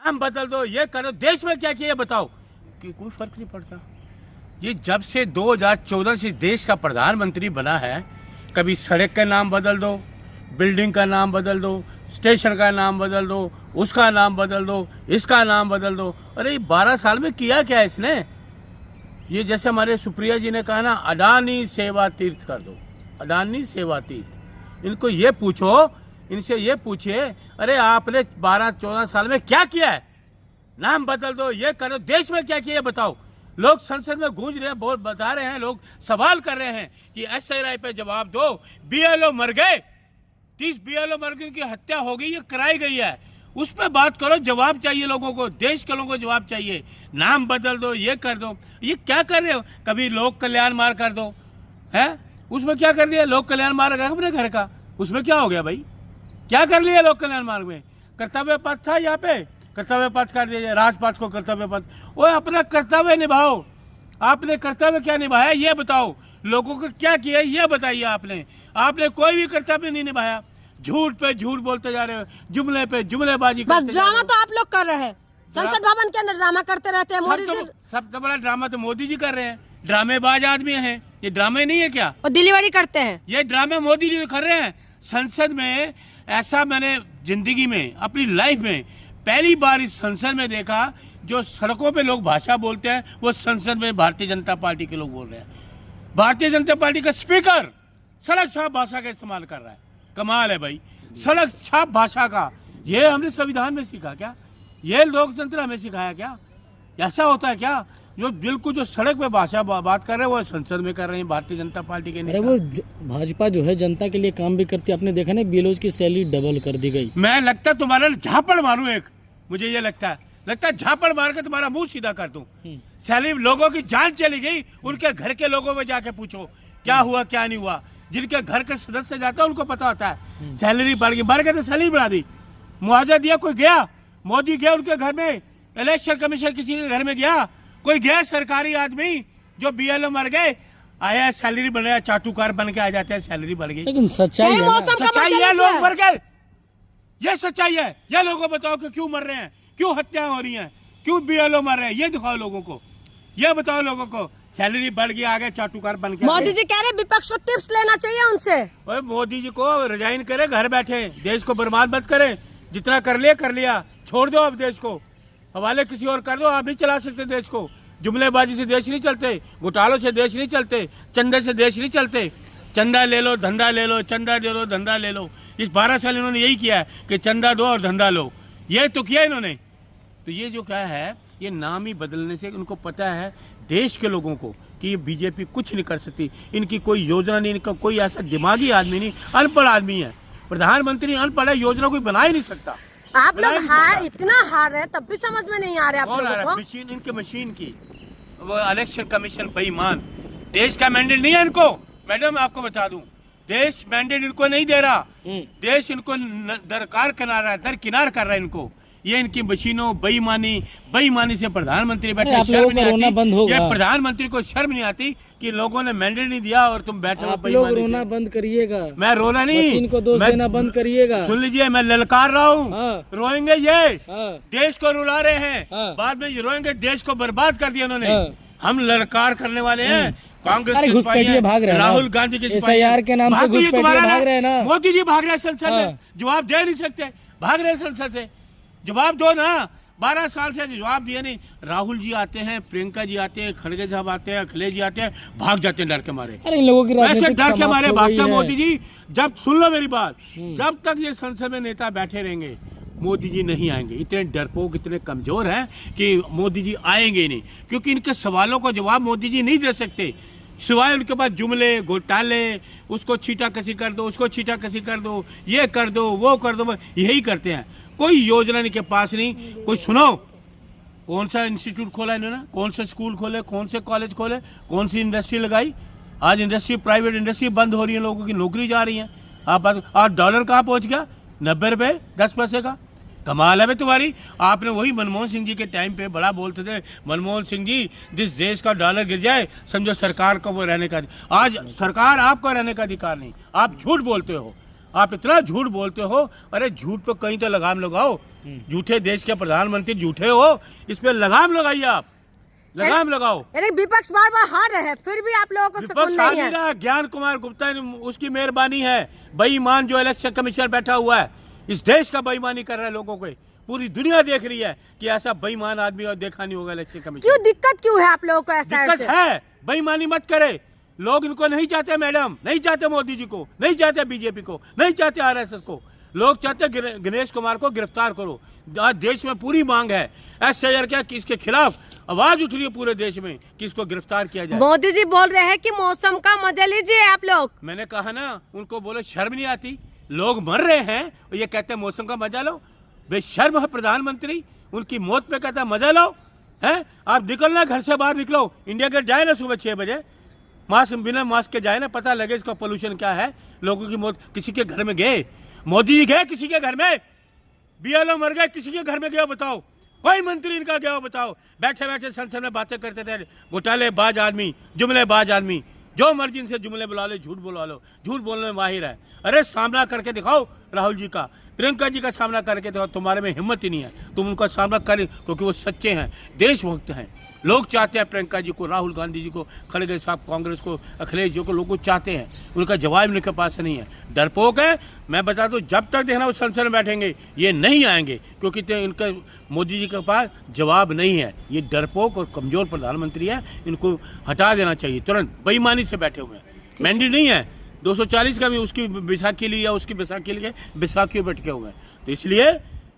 नाम बदल दो, ये करो, देश में क्या किया बताओ कि कोई फर्क नहीं पड़ता। ये जब से 2014 से देश का प्रधानमंत्री बना है, कभी सड़क का नाम बदल दो, बिल्डिंग का नाम बदल दो, स्टेशन का नाम बदल दो, उसका नाम बदल दो, इसका नाम बदल दो। अरे 12 साल में किया क्या इसने? ये जैसे हमारे सुप्रिया जी ने कहा ना, अडानी सेवा तीर्थ कर दो, अडानी सेवा तीर्थ। इनको ये पूछो, इनसे ये पूछिए, अरे आपने 12-14 साल में क्या किया है? नाम बदल दो, ये करो, देश में क्या किया बताओ। लोग संसद में गूंज रहे हैं, बहुत बता रहे हैं, लोग सवाल कर रहे हैं कि SRI पे जवाब दो। BLO मर गए, 30 BLO मर गए, उनकी हत्या हो गई, ये कराई गई है, उस पर बात करो। जवाब चाहिए लोगों को, देश के लोगों को जवाब चाहिए। नाम बदल दो, ये कर दो, ये क्या कर रहे हो? कभी लोक कल्याण मार्ग कर दो, है उसमें क्या कर दिया? लोक कल्याण मार्ग है अपने घर का, उसमें क्या हो गया भाई? क्या कर लिया लोक कल्याण मार्ग में? कर्तव्य पथ था, यहाँ पे कर्तव्य पथ कर दिया, राजपथ को कर्तव्य पथ। वो अपना कर्तव्य निभाओ। आपने कर्तव्य क्या निभाया ये बताओ। लोगों को क्या किया ये बताइए। आपने कोई भी कर्तव्य नहीं निभाया। झूठ पे झूठ बोलते जा रहे हो, जुमले पे जुमलेबाजी। बस ड्रामा तो आप लोग कर रहे हैं, संसद भवन के अंदर ड्रामा करते रहते हैं। मोदी जी सबसे बड़ा ड्रामा तो मोदी जी कर रहे हैं। ड्रामेबाज आदमी हैं ये, ड्रामे नहीं है क्या? और डिलीवरी करते हैं, ये ड्रामे मोदी जी कर रहे हैं। संसद में ऐसा मैंने जिंदगी में, अपनी लाइफ में पहली बार इस संसद में देखा, जो सड़कों पे लोग भाषा बोलते हैं वो संसद में भारतीय जनता पार्टी के लोग बोल रहे हैं। भारतीय जनता पार्टी का स्पीकर सड़क छाप भाषा का इस्तेमाल कर रहा है। कमाल है भाई, सड़क छाप भाषा का। ये हमने संविधान में सीखा क्या? ये लोकतंत्र हमें सिखाया क्या? ऐसा होता है क्या? जो बिल्कुल जो सड़क पे भाषा बात कर रहे हैं वो संसद में कर रहे हैं भारतीय जनता पार्टी के। अरे वो भाजपा जो है जनता के लिए काम भी करती है। आपने देखा ना, BLO की सैलरी डबल कर दी गई। मैं लगता है तुम्हारा झापड़ मारूं एक, मुझे ये लगता है झापड़ मार के तुम्हारा मुंह सीधा कर दूं। सैलरी लोगों की जान चली गई, उनके घर के लोगों में जाके पूछो क्या हुआ क्या नहीं हुआ। जिनके घर के सदस्य जाते हैं उनको पता होता है। सैलरी बढ़ गई तो सैलरी बढ़ा दी, मुआवजा दिया, कोई गया? मोदी गया उनके घर में? इलेक्शन कमीशन किसी के घर में गया? कोई गया सरकारी आदमी? जो BLO मर गए, आया सैलरी बढ़ाया, चाटुकार बन के आ जाते हैं, सैलरी बढ़ गई। लेकिन सच्चाई है, सच्चाई है, लोग मर गए, ये सच्चाई है। ये लोगों को बताओ कि क्यों मर रहे हैं, क्यों हत्याएं हो रही हैं, क्यों BLO मर रहे हैं, ये दिखाओ लोगों को, ये बताओ लोगों को। सैलरी बढ़ गई, आगे चाटुकार बन के। मोदी जी कह रहे विपक्ष को टिप्स लेना चाहिए उनसे। ओए मोदी जी को रिजाइन करे, घर बैठे, देश को बर्बाद मत करे। जितना कर लिया, छोड़ दो अब देश को, हवाले किसी और कर दो। आप नहीं चला सकते देश को। जुमलेबाजी से देश नहीं चलते, घोटालों से देश नहीं चलते, चंदे से देश नहीं चलते। चंदा ले लो, धंधा ले लो, चंदा दे लो, धंधा ले लो। इस 12 साल इन्होंने यही किया है कि चंदा दो और धंधा लो, ये तो किया इन्होंने। तो ये जो क्या है, ये नाम ही बदलने से उनको पता है देश के लोगों को कि ये BJP कुछ नहीं कर सकती। इनकी कोई योजना नहीं, इनका कोई ऐसा दिमागी आदमी नहीं, अनपढ़ आदमी है। प्रधानमंत्री अनपढ़ है, योजना कोई बना ही नहीं सकता। आप लोग इतना हार रहे तब भी समझ में नहीं आ रहा आप लोगों को। मशीन, इनके मशीन की, वो इलेक्शन कमीशन बेईमान। देश का मैंडेट नहीं है इनको। मैडम आपको बता दूं, देश मैंडेट इनको नहीं दे रहा। देश इनको दरकिनार कर रहा है इनको। ये इनकी मशीनों बेईमानी से प्रधानमंत्री बैठे, शर्म नहीं आती? ये प्रधानमंत्री को शर्म नहीं आती कि लोगों ने मैंडेट नहीं दिया और तुम बैठे हो लोग रोना बंद करिएगा। मैं रोना नहीं, इनको दोष देना बंद करिएगा। सुन लीजिए, मैं ललकार रहा हूँ। रोएंगे ये, देश को रुला रहे हैं, बाद में ये रोएंगे, देश को बर्बाद कर दिया उन्होंने। हम ललकार करने वाले हैं। कांग्रेस घुसपैठिए भाग रहे हैं, राहुल गांधी के SIR के नाम से घुसपैठिए भाग रहे हैं ना। मोदी जी भाग रहे हैं संसद में, जवाब दे नहीं सकते, भाग रहे हैं संसद से। जवाब दो ना, 12 साल से जवाब दिया नहीं। राहुल जी आते हैं, प्रियंका जी आते हैं, खड़गे साहब आते हैं, अखिलेश जी आते हैं, भाग जाते हैं डर के मारे। अरे इन लोगों की वैसे डर के मारे भागते मोदी जी। जब सुन लो मेरी बात, जब तक ये संसद में नेता बैठे रहेंगे मोदी जी नहीं आएंगे। इतने डरपोक, इतने कमजोर हैं कि मोदी जी आएंगे ही नहीं, क्योंकि इनके सवालों को जवाब मोदी जी नहीं दे सकते। सिवाय उनके पास जुमले, घोटाले, उसको छीटा कसी कर दो, उसको छीटा कसी कर दो, ये कर दो, वो कर दो, यही करते हैं। कोई योजना इनके पास नहीं। कोई सुनो, कौन सा इंस्टीट्यूट खोला इन्होंने, कौन से स्कूल खोले, कौन से कॉलेज खोले, कौन सी इंडस्ट्री लगाई? आज इंडस्ट्री, प्राइवेट इंडस्ट्री बंद हो रही है, लोगों की नौकरी जा रही है। आज डॉलर कहाँ पहुंच गया? 90 रुपये 10 पैसे का। कमाल है भाई तुम्हारी। आपने वही मनमोहन सिंह जी के टाइम पे बड़ा बोलते थे, मनमोहन सिंह जी जिस देश का डॉलर गिर जाए समझो सरकार को वो रहने का। आज सरकार आपको रहने का अधिकार नहीं, आप झूठ बोलते हो। आप इतना झूठ बोलते हो। अरे झूठ पे कहीं तो लगाम लगाओ। झूठे देश के प्रधानमंत्री झूठे हो, इस पे लगाम लगाइए, आप लगाम लगाओ। अरे विपक्ष बार बार हार रहे हैं, फिर भी आप लोगों को सुकून विपक्ष हार नहीं नहीं है। रहा, ज्ञान कुमार गुप्ता उसकी मेहरबानी है। बेईमान जो इलेक्शन कमीशन बैठा हुआ है, इस देश का बेईमानी कर रहा है लोगों को। पूरी दुनिया देख रही है कि ऐसा बेईमान आदमी और देखा नहीं होगा इलेक्शन कमीशन। क्यों दिक्कत क्यों है आप लोगों को ऐसा? दिक्कत है, बेईमानी मत करे। लोग इनको नहीं चाहते मैडम, नहीं चाहते मोदी जी को, नहीं चाहते बीजेपी को, नहीं चाहते आरएसएस को। लोग चाहते गणेश कुमार को गिरफ्तार करो। आज देश में पूरी मांग है SIR क्या कि इसके खिलाफ आवाज उठ रही है पूरे देश में कि इसको गिरफ्तार किया जाए। मोदी जी बोल रहे हैं कि मौसम का मजा लीजिए आप लोग। मैंने कहा ना, उनको बोले शर्म नहीं आती? लोग मर रहे हैं और ये कहते हैं मौसम का मजा लो। बेशर्म है प्रधानमंत्री, उनकी मौत पे कहता है मजा लो। है आप निकलना, घर से बाहर निकलो, इंडिया गेट जाए ना सुबह 6 बजे, मास्क बिना मास्क के जाए ना, पता लगे इसका पोल्यूशन क्या है। लोगों की मौत, किसी के घर में गए? मोदी जी गए किसी के घर में? BLO मर गए, किसी के घर में गया बताओ? कोई मंत्री इनका गया बताओ? बैठे बैठे संसद में बातें करते थे, घोटालेबाज आदमी, जुमलेबाज आदमी, जो मर्जी इनसे जुमले बुला लो, झूठ बुला लो, झूठ बोलने में माहिर है। अरे सामना करके दिखाओ राहुल जी का, प्रियंका जी का सामना करके दिखाओ। तुम्हारे में हिम्मत ही नहीं है, तुम उनका सामना करें, क्योंकि वो सच्चे हैं, देशभक्त हैं। लोग चाहते हैं प्रियंका जी को, राहुल गांधी जी को, खड़गे साहब कांग्रेस को, अखिलेश जी को, लोग चाहते हैं। उनका जवाब इनके पास नहीं है, डरपोक है। मैं बता दूं, जब तक देखना वो संसद में बैठेंगे ये नहीं आएंगे, क्योंकि इनका मोदी जी के पास जवाब नहीं है। ये डरपोक और कमजोर प्रधानमंत्री है, इनको हटा देना चाहिए तुरंत। बेईमानी से बैठे हुए हैं, मैंडेट नहीं है 240 का भी, उसकी बैसाखी ली या उसकी बैसाखी लिए बैसाखी बैठ के हुए हैं। तो इसलिए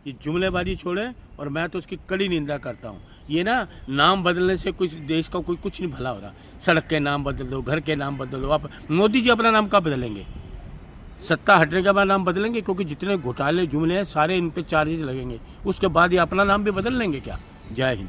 ये जुमलेबाजी छोड़े, और मैं तो उसकी कड़ी निंदा करता हूँ। ये ना नाम बदलने से कुछ देश का कोई कुछ नहीं भला हो रहा। सड़क के नाम बदल दो, घर के नाम बदल दो। आप मोदी जी अपना नाम कब बदलेंगे? सत्ता हटने के बाद नाम बदलेंगे, क्योंकि जितने घोटाले जुमले हैं सारे इन पे चार्जेस लगेंगे। उसके बाद ये अपना नाम भी बदल लेंगे क्या? जय हिंद।